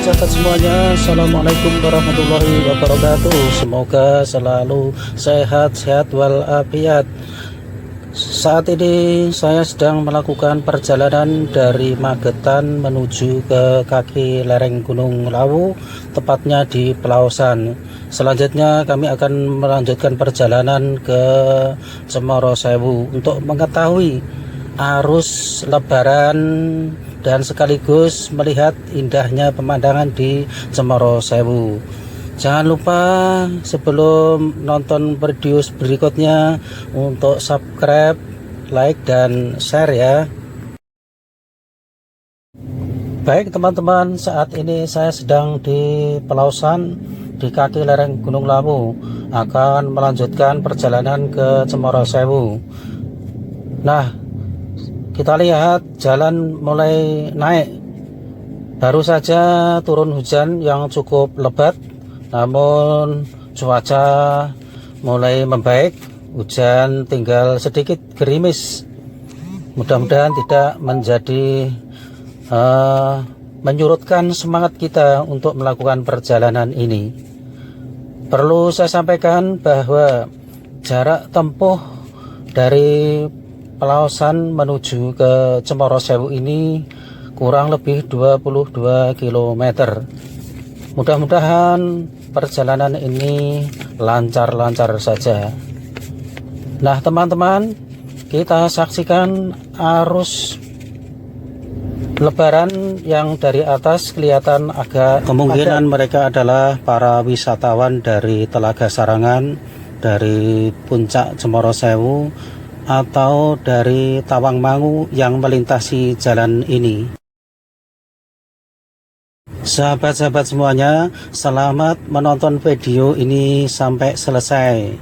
sahabat-sahabat semuanya, Assalamualaikum warahmatullahi wabarakatuh. Semoga selalu sehat-sehat walafiat. Saat ini saya sedang melakukan perjalanan dari Magetan menuju ke kaki lereng Gunung Lawu, tepatnya di Pelausan. Selanjutnya kami akan melanjutkan perjalanan ke Cemoro Sewu untuk mengetahui arus lebaran dan sekaligus melihat indahnya pemandangan di Cemoro Sewu. Jangan lupa sebelum nonton video berikutnya untuk subscribe, like, dan share ya. Baik teman-teman, saat ini saya sedang di Pelausan di kaki lereng Gunung Lawu, akan melanjutkan perjalanan ke Cemoro Sewu. Nah, kita lihat jalan mulai naik. Baru saja turun hujan yang cukup lebat, namun cuaca mulai membaik. Hujan tinggal sedikit gerimis. Mudah-mudahan tidak menjadi menyurutkan semangat kita untuk melakukan perjalanan ini. Perlu saya sampaikan bahwa jarak tempuh dari Pelausan menuju ke Cemoro Sewu ini kurang lebih 22 km. Mudah-mudahan perjalanan ini lancar-lancar saja. Nah teman-teman, kita saksikan arus lebaran yang dari atas kelihatan agak kemungkinan mereka adalah para wisatawan dari Telaga Sarangan, dari puncak Cemoro Sewu, atau dari Tawangmangu yang melintasi jalan ini. Sahabat-sahabat semuanya, selamat menonton video ini sampai selesai.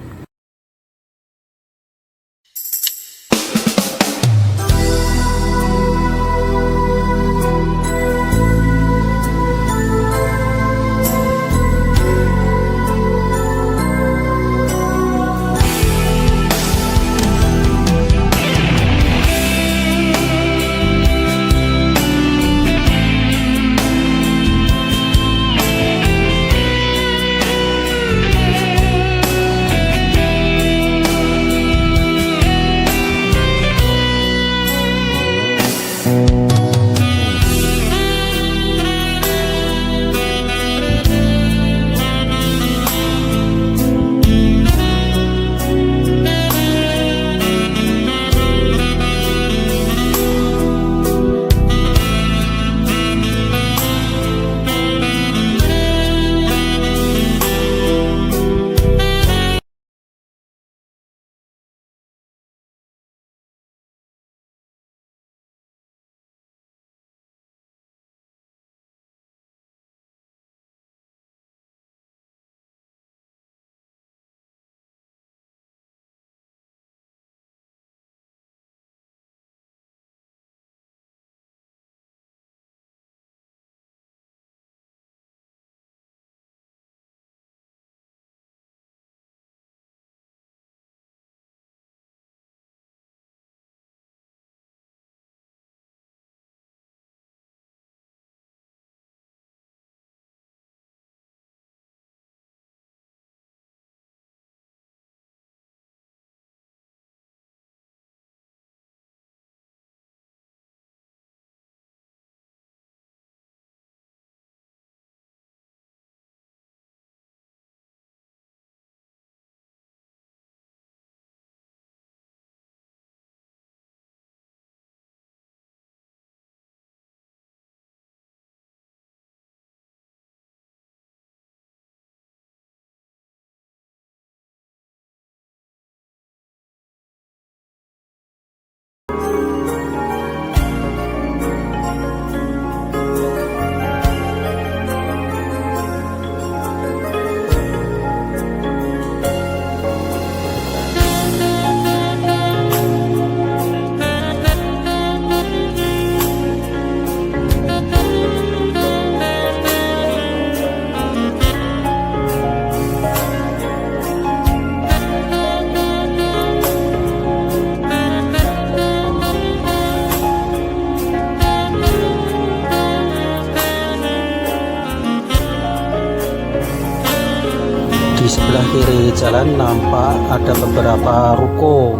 jalan nampak ada beberapa ruko,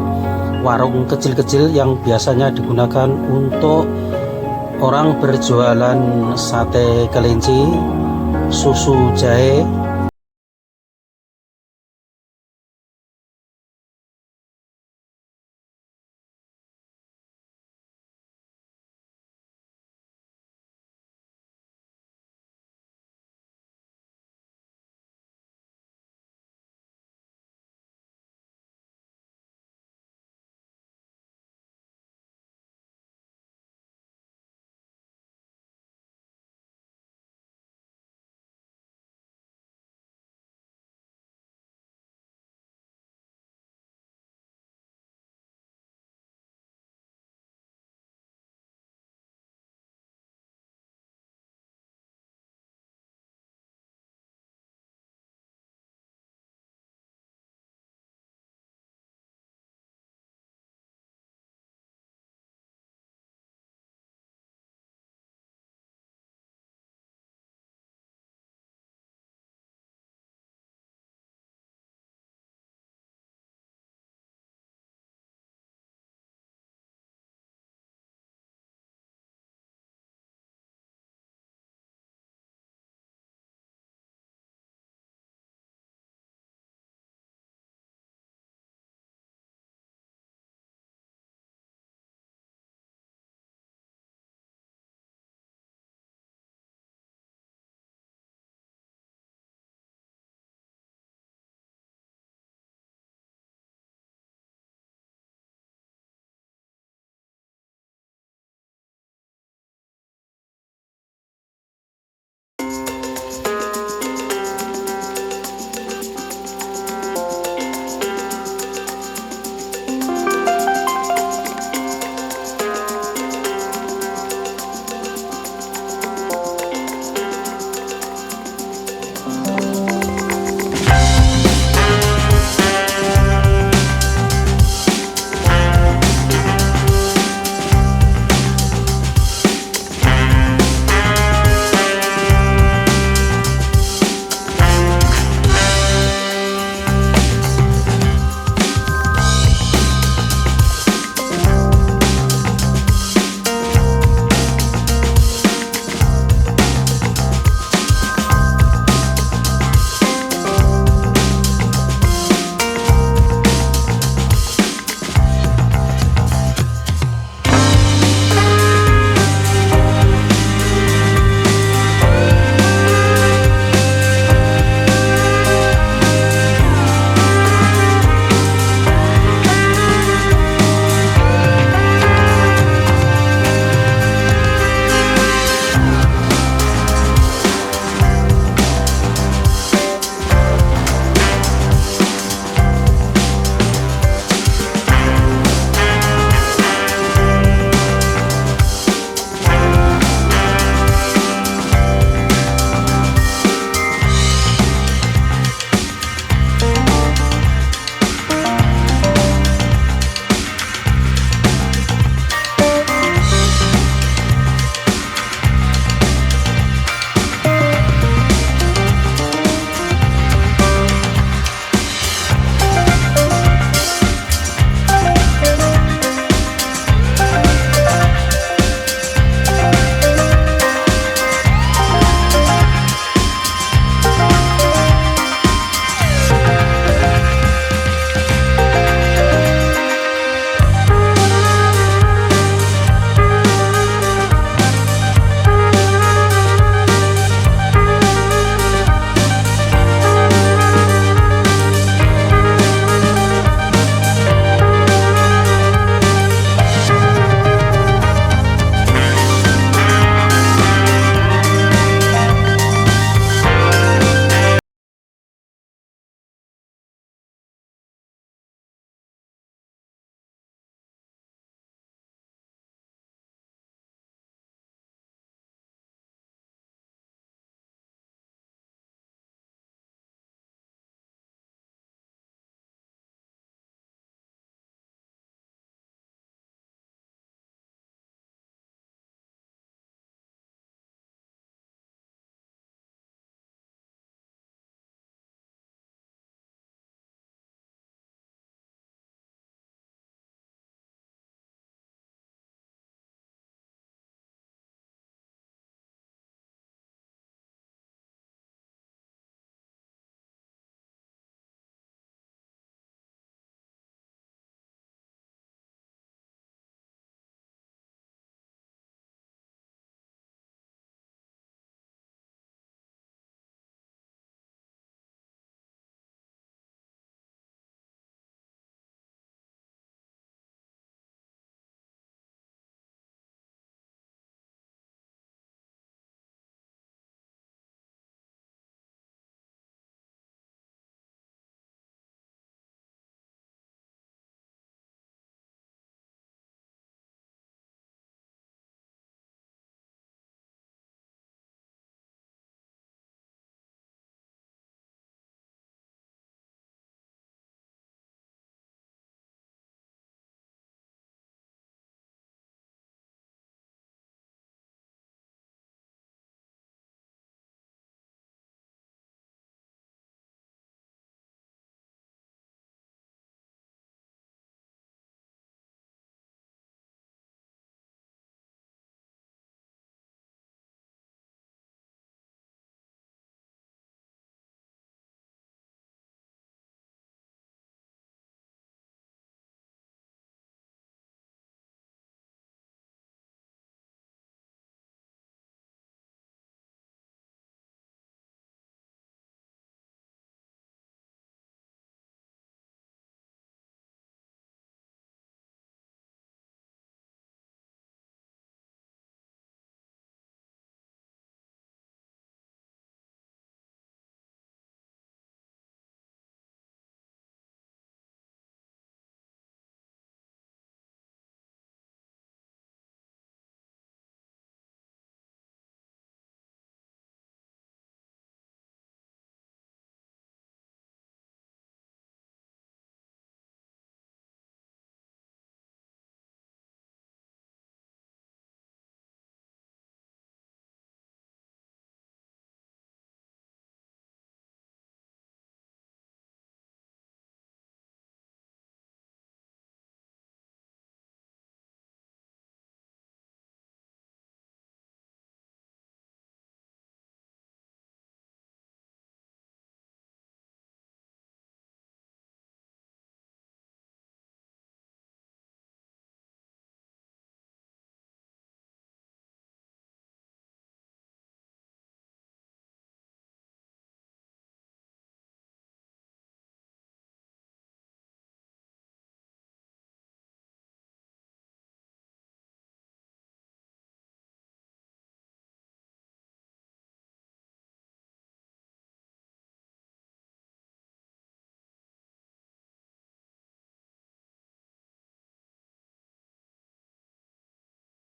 warung kecil-kecil yang biasanya digunakan untuk orang berjualan sate kelinci, susu jahe,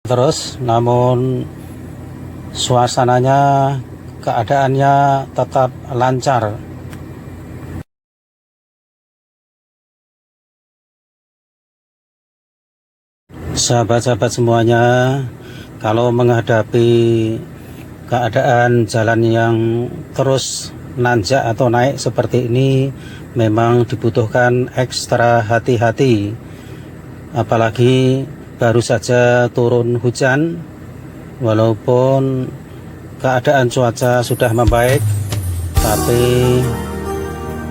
terus, namun suasananya, keadaannya tetap lancar. Sahabat-sahabat semuanya, kalau menghadapi keadaan jalan yang terus nanjak atau naik seperti ini, memang dibutuhkan ekstra hati-hati. Apalagi baru saja turun hujan, walaupun keadaan cuaca sudah membaik, tapi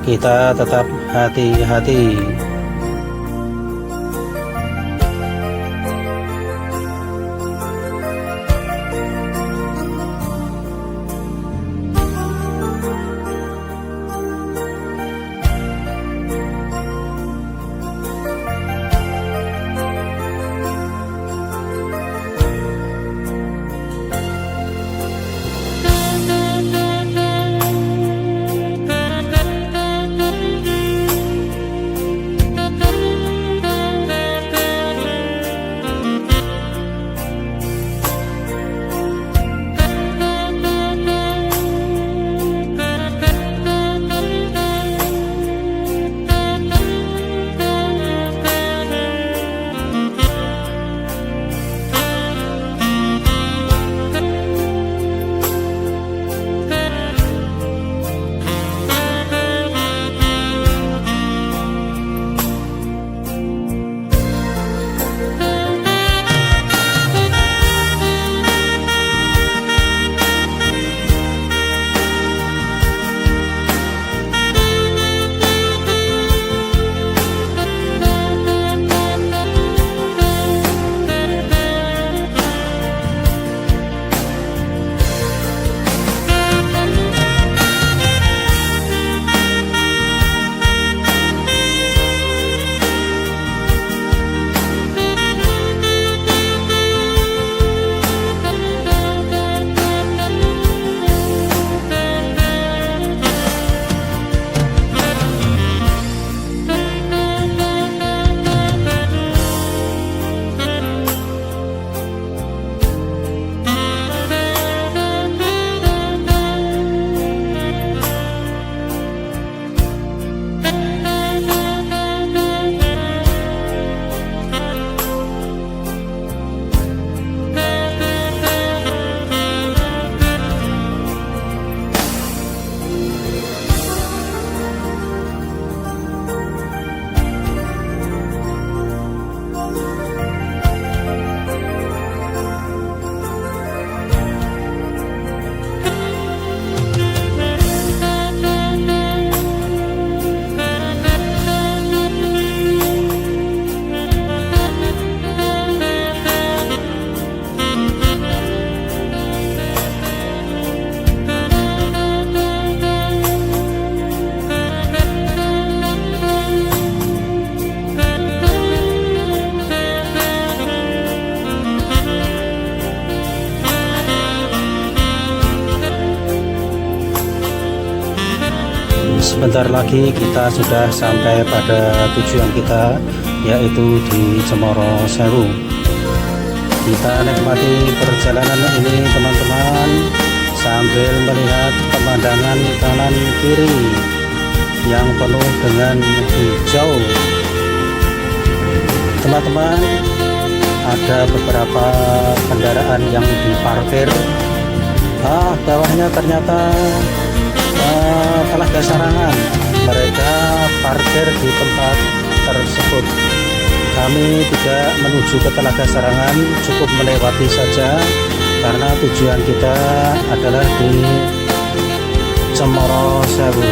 kita tetap hati-hati. Sebentar lagi kita sudah sampai pada tujuan kita, yaitu di Cemoro Sewu. Kita nikmati perjalanan ini teman-teman, sambil melihat pemandangan kanan kiri yang penuh dengan hijau. Teman-teman, ada beberapa kendaraan yang diparkir. Bawahnya ternyata Telaga Sarangan. Mereka parkir di tempat tersebut. Kami tidak menuju ke Telaga Sarangan, cukup melewati saja karena tujuan kita adalah di Cemoro Sewu.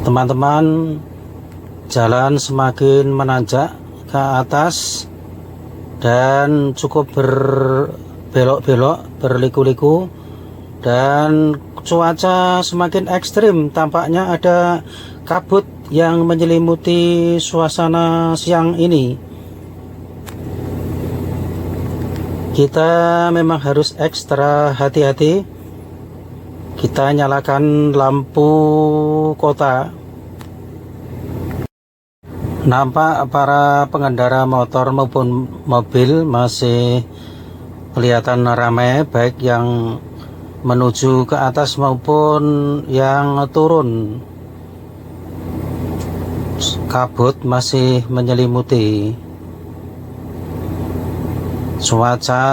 teman-teman, jalan semakin menanjak ke atas dan cukup berbelok-belok, berliku-liku, dan cuaca semakin ekstrim. Tampaknya ada kabut yang menyelimuti suasana siang ini. Kita memang harus ekstra hati-hati. Kita nyalakan lampu kota. Nampak para pengendara motor maupun mobil masih kelihatan ramai, baik yang menuju ke atas maupun yang turun. Kabut masih menyelimuti. Cuaca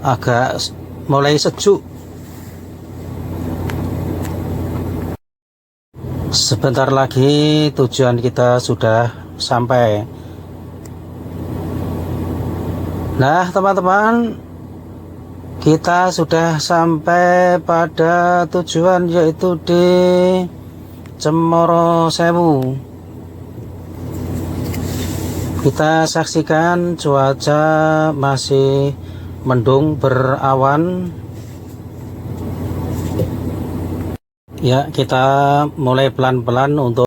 agak mulai sejuk. Sebentar lagi tujuan kita sudah sampai. Nah teman-teman, kita sudah sampai pada tujuan, yaitu di Cemoro Sewu. Kita saksikan cuaca masih mendung berawan. Ya, kita mulai pelan-pelan untuk